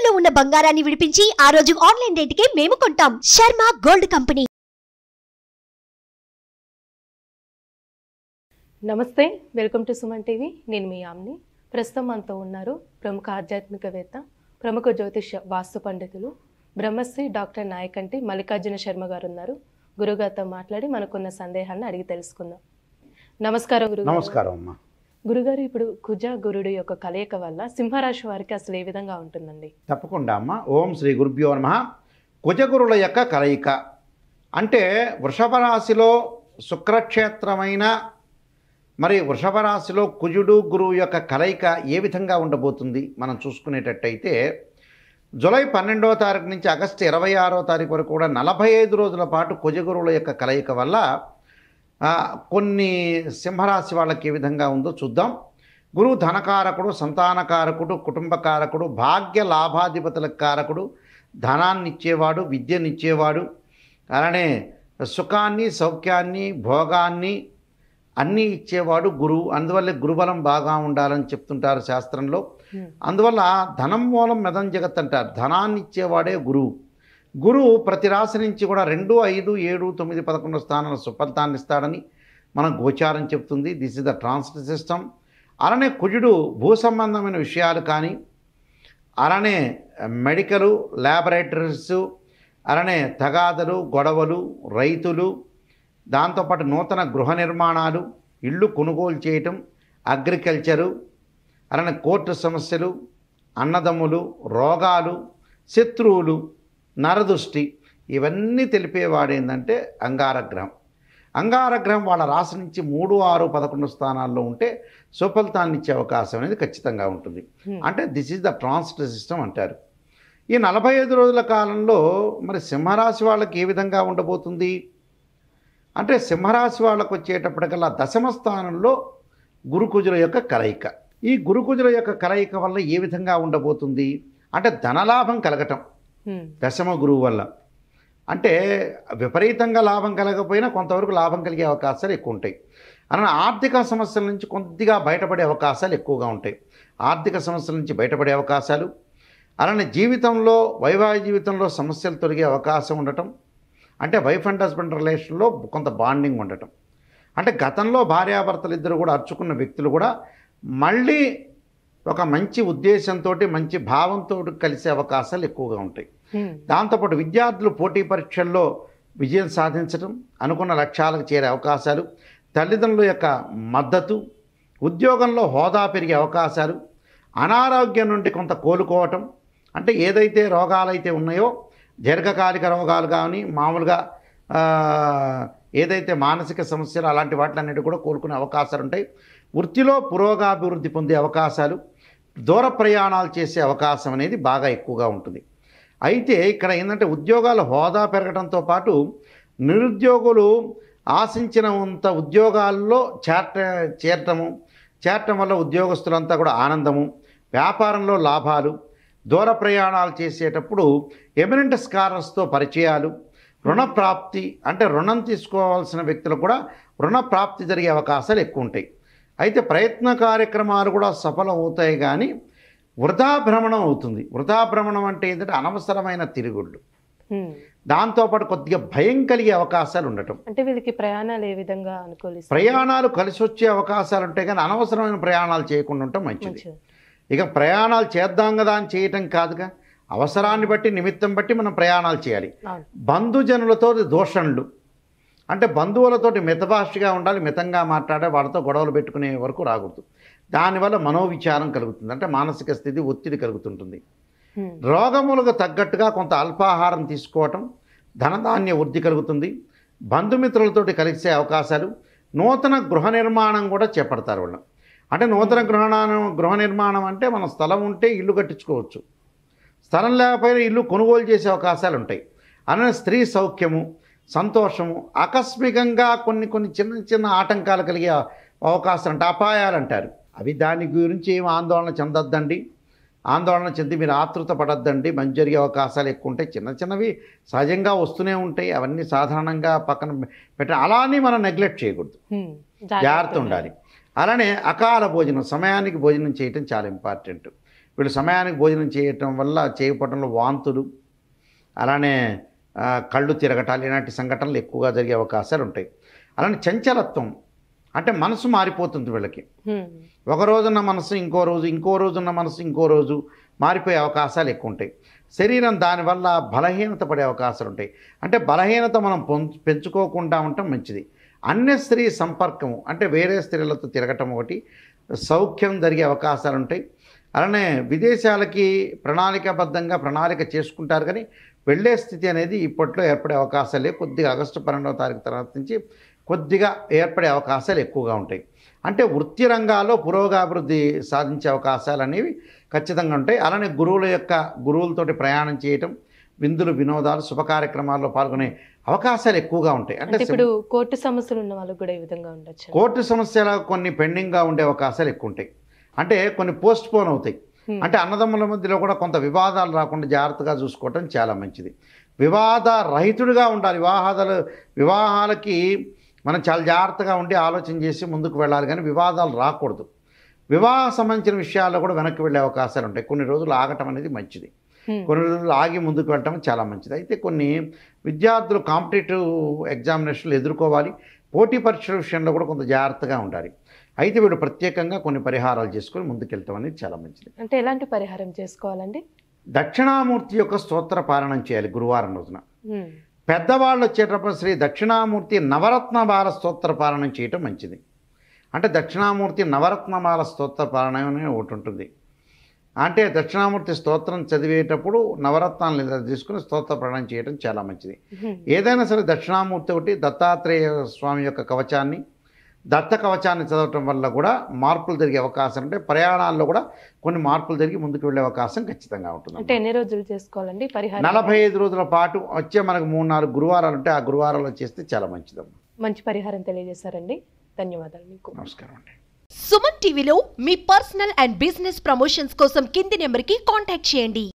తాకట్టులో ఉన్న బంగారాన్ని విడిపించి ఆ రోజు ఆన్లైన్ రేటుకే మేము కొంటాం. Sharma gold company. నమస్తే, వెల్కమ్ టు సుమన్ టీవీ. నేను మీ ఆమ్ని. ప్రస్తుతం మనతో ఉన్నారు ప్రముఖ ఆధ్యాత్మికవేత్త, ప్రముఖ జ్యోతిష్య వాస్తు పండితులు, బ్రహ్మశ్రీ డాక్టర్ నాయకంటి మల్లికార్జున శర్మ గారు ఉన్నారు. గురుగారితో మాట్లాడి మనకున్న సందేహాలను అడిగి తెలుసుకుందాం. నమస్కారం గురుగారు. నమస్కారం అమ్మా. గురుగారు, ఇప్పుడు కుజ గురుడు యొక్క కలయిక వల్ల సింహరాశి వారికి అసలు ఏ విధంగా ఉంటుందండి? తప్పకుండా అమ్మా. ఓం శ్రీ గురుభ్యో నమః. కుజగురుల యొక్క కలయిక అంటే వృషభ రాశిలో శుక్రక్షేత్రమైన మరి వృషభ రాశిలో కుజుడు గురువు యొక్క కలయిక ఏ విధంగా ఉండబోతుంది మనం చూసుకునేటట్టయితే జూలై 12వ తారీఖు నుంచి ఆగస్టు 26వ తారీఖు వరకు కూడా 45 రోజుల పాటు కుజగురువుల యొక్క కలయిక వల్ల కొన్ని సింహరాశి వాళ్ళకి ఏ విధంగా ఉందో చూద్దాం. గురువు ధనకారకుడు, సంతానకారకుడు, కుటుంబకారకుడు, భాగ్య లాభాధిపతుల కారకుడు, ధనాన్ని ఇచ్చేవాడు, విద్యనిచ్చేవాడు, అలానే సుఖాన్ని, సౌఖ్యాన్ని, భోగాన్ని అన్నీ ఇచ్చేవాడు గురువు. అందువల్ల గురుబలం బాగా ఉండాలని చెప్తుంటారు శాస్త్రంలో. అందువల్ల ధనం మూలం మెదం జగత్ అంటారు. ధనాన్ని ఇచ్చేవాడే గురువు. గురువు ప్రతి రాశి నుంచి కూడా 2, 5, 7, 9, 11 స్థానాల సుఫలితాన్ని ఇస్తాడని మనం గోచారం చెప్తుంది. This is the transit system. అలానే కుజుడు భూ సంబంధమైన విషయాలు కానీ, అలానే మెడికలు, ల్యాబొరేటరీస్, అలానే తగాదలు, గొడవలు, రైతులు, దాంతోపాటు నూతన గృహ నిర్మాణాలు, ఇళ్ళు కొనుగోలు చేయటం, అగ్రికల్చరు, అలానే కోర్టు సమస్యలు, అన్నదమ్ములు, రోగాలు, శత్రువులు, నరదృష్టి, ఇవన్నీ తెలిపేవాడు ఏంటంటే అంగారగ్రహం. అంగారగ్రహం వాళ్ళ రాశి నుంచి 3, 6, 11 స్థానాల్లో ఉంటే సుఫలితాన్ని ఇచ్చే అవకాశం అనేది ఖచ్చితంగా ఉంటుంది. అంటే this is the transit system అంటారు. ఈ 45 రోజుల కాలంలో మరి సింహరాశి వాళ్ళకి ఏ విధంగా ఉండబోతుంది అంటే, సింహరాశి వాళ్ళకు వచ్చేటప్పటికల్లా 10వ స్థానంలో గురుకుజుల యొక్క కలయిక. ఈ గురుకుజుల యొక్క కలయిక వల్ల ఏ విధంగా ఉండబోతుంది అంటే ధనలాభం కలగటం 10వ గురువు వల్ల. అంటే విపరీతంగా లాభం కలగకపోయినా కొంతవరకు లాభం కలిగే అవకాశాలు ఎక్కువ ఉంటాయి. అలానే ఆర్థిక సమస్యల నుంచి కొద్దిగా బయటపడే అవకాశాలు ఎక్కువగా ఉంటాయి. ఆర్థిక సమస్యల నుంచి బయటపడే అవకాశాలు, అలానే జీవితంలో, వైవాహిక జీవితంలో సమస్యలు తొలగే అవకాశం ఉండటం, అంటే వైఫ్ అండ్ హస్బెండ్ రిలేషన్లో కొంత బాండింగ్ ఉండటం, అంటే గతంలో భార్యాభర్తలు ఇద్దరు కూడా అర్చుకున్న వ్యక్తులు కూడా మళ్ళీ ఒక మంచి ఉద్దేశంతో, మంచి భావంతో కలిసే అవకాశాలు ఎక్కువగా ఉంటాయి. దాంతోపాటు విద్యార్థులు పోటీ పరీక్షల్లో విజయం సాధించడం, అనుకున్న లక్ష్యాలకు చేరే అవకాశాలు, తల్లిదండ్రుల యొక్క మద్దతు, ఉద్యోగంలో హోదా పెరిగే అవకాశాలు, అనారోగ్యం నుండి కొంత కోలుకోవటం, అంటే ఏదైతే రోగాలైతే ఉన్నాయో దీర్ఘకాలిక రోగాలు కానీ, మామూలుగా ఏదైతే మానసిక సమస్యలు అలాంటి వాటిలన్నిటి కూడా కోలుకునే అవకాశాలు ఉంటాయి. వృత్తిలో పురోగాభివృద్ధి పొందే అవకాశాలు, దూర ప్రయాణాలు చేసే అవకాశం అనేది బాగా ఎక్కువగా ఉంటుంది. అయితే ఇక్కడ ఏంటంటే ఉద్యోగాల హోదా పెరగడంతో పాటు నిరుద్యోగులు ఆశించినంత ఉద్యోగాల్లో చేరటం వల్ల ఉద్యోగస్తులంతా కూడా ఆనందము, వ్యాపారంలో లాభాలు, దూర ప్రయాణాలు చేసేటప్పుడు ఎమినెంట్ స్కాలర్స్తో పరిచయాలు, రుణప్రాప్తి, అంటే రుణం తీసుకోవాల్సిన వ్యక్తులకు కూడా రుణప్రాప్తి జరిగే అవకాశాలు ఎక్కువ ఉంటాయి. అయితే ప్రయత్న కార్యక్రమాలు కూడా సఫలం అవుతాయి, కానీ వృధా భ్రమణం అవుతుంది. వృధా భ్రమణం అంటే ఏంటంటే అనవసరమైన తిరుగుళ్ళు, దాంతోపాటు కొద్దిగా భయం కలిగే అవకాశాలు ఉండటం. అంటే వీళ్ళకి ప్రయాణాలు ఏ విధంగా అనుకూలిస్తాయి? ప్రయాణాలు కలిసి వచ్చే అవకాశాలు ఉంటాయి, కానీ అనవసరమైన ప్రయాణాలు చేయకుండా ఉండటం మంచిది. ఇక ప్రయాణాలు చేద్దాం కదా అని చేయటం కాదుగా, అవసరాన్ని బట్టి, నిమిత్తం బట్టి మనం ప్రయాణాలు చేయాలి. బంధుజనులతో దూషణలు, అంటే బంధువులతోటి మితభాషగా ఉండాలి, మితంగా మాట్లాడే, వాళ్ళతో గొడవలు పెట్టుకునే వరకు రాకూడదు. దానివల్ల మనోవిచారం కలుగుతుంది, అంటే మానసిక స్థితి, ఒత్తిడి కలుగుతుంటుంది. రోగములకు తగ్గట్టుగా కొంత అల్పాహారం తీసుకోవటం, ధనధాన్య వృద్ధి కలుగుతుంది. బంధుమిత్రులతోటి కలిసే అవకాశాలు, నూతన గృహ నిర్మాణం కూడా చేపడతారు వాళ్ళు. అంటే నూతన గృహ నిర్మాణం అంటే మన స్థలం ఉంటే ఇల్లు కట్టించుకోవచ్చు, స్థలం లేకపోయినా ఇల్లు కొనుగోలు చేసే అవకాశాలు ఉంటాయి. అలానే స్త్రీ సౌఖ్యము, సంతోషము, ఆకస్మికంగా కొన్ని చిన్న చిన్న ఆటంకాలు కలిగే అవకాశం అంటే అపాయాలు అంటారు అవి. దాని గురించి ఏం ఆందోళన చెందొద్దండి. ఆందోళన చెంది మీరు ఆతృత పడొద్దండి. మంచి జరిగే అవకాశాలు ఎక్కువ ఉంటాయి. చిన్నవి సహజంగా వస్తూనే ఉంటాయి, అవన్నీ సాధారణంగా పక్కన పెట్ట, అలానే మనం నెగ్లెక్ట్ చేయకూడదు, జాగ్రత్త ఉండాలి. అలానే అకాల భోజనం, సమయానికి భోజనం చేయటం చాలా ఇంపార్టెంట్. వీళ్ళు సమయానికి భోజనం చేయటం వల్ల చేయకపోవడంలో వాంతులు, అలానే కళ్ళు తిరగటాలు, ఇలాంటి సంఘటనలు ఎక్కువగా జరిగే అవకాశాలు ఉంటాయి. అలానే చంచలత్వం, అంటే మనసు మారిపోతుంది వీళ్ళకి. ఒక రోజున్న మనసు ఇంకో రోజు, ఇంకో రోజున్న మనసు ఇంకో రోజు మారిపోయే అవకాశాలు ఎక్కువ ఉంటాయి. శరీరం దానివల్ల బలహీనత పడే అవకాశాలు ఉంటాయి. అంటే బలహీనత మనం పెంచుకోకుండా ఉండటం మంచిది. అన్య స్త్రీ సంపర్కము, అంటే వేరే స్త్రీలతో తిరగటం ఒకటి, సౌఖ్యం జరిగే అవకాశాలు ఉంటాయి. అలానే విదేశాలకి ప్రణాళిక చేసుకుంటారు, కానీ వెళ్ళే స్థితి అనేది ఇప్పట్లో ఏర్పడే అవకాశాలే. కొద్దిగా ఆగస్టు 12వ తారీఖు తర్వాత నుంచి కొద్దిగా ఏర్పడే అవకాశాలు ఎక్కువగా ఉంటాయి. అంటే వృత్తి రంగాల్లో పురోగాభివృద్ధి సాధించే అవకాశాలు అనేవి ఖచ్చితంగా ఉంటాయి. అలానే గురువులతోటి ప్రయాణం చేయటం, విందులు, వినోదాలు, శుభ కార్యక్రమాల్లో పాల్గొనే అవకాశాలు ఎక్కువగా ఉంటాయి. అంటే ఇప్పుడు కోర్టు సమస్యలు ఉన్న వాళ్ళకి కూడా ఈ విధంగా ఉండొచ్చు. కోర్టు సమస్యలు కొన్ని పెండింగ్గా ఉండే అవకాశాలు ఎక్కువ ఉంటాయి. అంటే కొన్ని పోస్ట్ పోన్ అవుతాయి. అంటే అన్నదమ్ముల మధ్యలో కూడా కొంత వివాదాలు రాకుండా జాగ్రత్తగా చూసుకోవటం చాలా మంచిది. వివాద రహితుడిగా ఉండాలి. వివాహాలకి మనం చాలా జాగ్రత్తగా ఉండి ఆలోచన చేసి ముందుకు వెళ్ళాలి, కానీ వివాదాలు రాకూడదు. వివాహ సంబంధించిన విషయాల్లో కూడా వెనక్కి వెళ్ళే అవకాశాలు ఉంటాయి. కొన్ని రోజులు ఆగటం అనేది మంచిది, కొన్ని రోజులు ఆగి ముందుకు వెళ్ళటం చాలా మంచిది. అయితే కొన్ని విద్యార్థులు కాంపిటేటివ్ ఎగ్జామినేషన్లు ఎదుర్కోవాలి. పోటీ పరీక్షల విషయంలో కూడా కొంత జాగ్రత్తగా ఉండాలి. అయితే వీడు ప్రత్యేకంగా కొన్ని పరిహారాలు చేసుకొని ముందుకెళ్తాం అనేది చాలా మంచిది. అంటే ఎలాంటి పరిహారం చేసుకోవాలండి? దక్షిణామూర్తి యొక్క స్తోత్ర పారాయణం చేయాలి గురువారం రోజున. పెద్దవాళ్ళు వచ్చేటప్పుడు శ్రీ దక్షిణామూర్తి నవరత్నమాల స్తోత్ర పారాయణం చేయటం మంచిది. అంటే దక్షిణామూర్తి నవరత్నమాల స్తోత్ర పారాయణం అనే ఒకటి ఉంటుంది. అంటే దక్షిణామూర్తి స్తోత్రం చదివేటప్పుడు నవరత్నాలను తీసుకుని స్తోత్ర పారాయణం చేయడం చాలా మంచిది. ఏదైనా సరే దక్షిణామూర్తి ఒకటి, దత్తాత్రేయ స్వామి యొక్క కవచాన్ని, దత్త కవచాన్ని చదవటం వల్ల కూడా మార్పులు జరిగే అవకాశం ఉంటాయి. ప్రయాణాల్లో కూడా కొన్ని మార్పులు జరిగి ముందుకు వెళ్ళే అవకాశం ఖచ్చితంగా ఉంటుంది. అంటే ఎన్ని రోజులు చేసుకోవాలండి పరిహారం? 45 రోజుల పాటు. వచ్చే మనకు 3-4 గురువారాలు ఉంటే ఆ గురువారాలు చేస్తే చాలా మంచిదమ్మా. మంచి పరిహారం తెలియజేశారండి. ధన్యవాదాలు మీకు. నమస్కారం అండి. సుమన్ టీవీలో మీ పర్సనల్ అండ్ బిజినెస్ ప్రమోషన్స్ కోసం కింది నెంబర్కి కాంటాక్ట్ చేయండి.